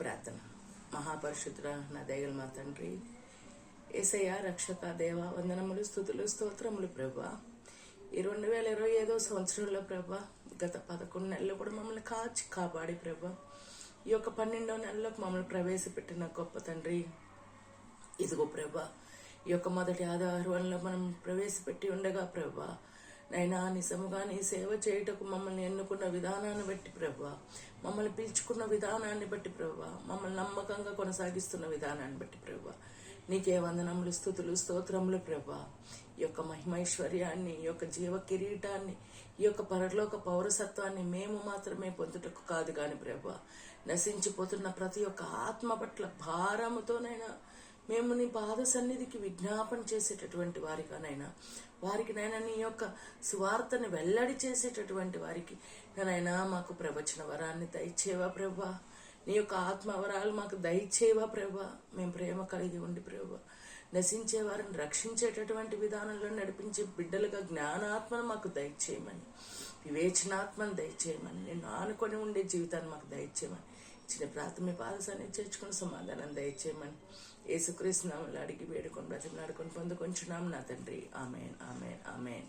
ప్రార్థన. మహాపరిశుద్ధుడా నా దయగల మా తండ్రి, యేసయ్య రక్షక దేవ, వందనములు, స్తుతులు, స్తోత్రములు ప్రభా. ఈ 2025 సంవత్సరంలో ప్రభా, గత 11 నెలలు కూడా మమ్మల్ని కాచి కాపాడి ప్రభా, ఈ యొక్క 12వ నెలలోకి మమ్మల్ని ప్రవేశపెట్టిన గొప్ప తండ్రి. ఇదిగో ప్రభా, ఈ యొక్క మొదటి ఆదివారంలో మనం ప్రవేశపెట్టి ఉండగా ప్రభా, నైనా నిజముగా నీ సేవ చేయుటకు మమ్మల్ని ఎన్నుకున్న విధానాన్ని బట్టి ప్రభా, మమ్మల్ని పిలుచుకున్న విధానాన్ని బట్టి ప్రభా, మమ్మల్ని నమ్మకంగా కొనసాగిస్తున్న విధానాన్ని బట్టి ప్రభా, నీకే వందనములు, స్తుతులు, స్తోత్రములు ప్రభా. ఈ యొక్క మహిమైశ్వర్యాన్ని, ఈ యొక్క జీవ కిరీటాన్ని, ఈ యొక్క పరలోక పౌరసత్వాన్ని మేము మాత్రమే పొందుటకు కాదు కాని ప్రభా, నశించిపోతున్న ప్రతి ఒక్క ఆత్మ పట్ల భారముతోనైనా మేము నీ పాద సన్నిధికి విజ్ఞాపన చేసేటటువంటి వారిగానైనా, వారికి నైనా నీ యొక్క సువార్తని వెల్లడి చేసేటటువంటి వారికి నైనా మాకు ప్రవచన వరాన్ని దయచేవా ప్రభా. నీ యొక్క ఆత్మవరాలు మాకు దయచేవా ప్రభా. మేము ప్రేమ కలిగి ఉండి ప్రభా, నశించే వారిని రక్షించేటటువంటి విధానంలో నడిపించే బిడ్డలుగా జ్ఞానాత్మను మాకు దయచేయమని, వివేచనాత్మను దయచేయమని, నేను ఆనుకొని ఉండే జీవితాన్ని మాకు దయచేయమని చిన్న ప్రాథమిక పాదశాన్ని చేర్చుకుని సమాధానం దయచేయమని యేసుక్రీస్తు నామములో అడిగి వేడుకొని బ్రతిమలాడుకొని పొందుకొంచున్నాం నా తండ్రి. ఆమేన్, ఆమేన్, ఆమేన్.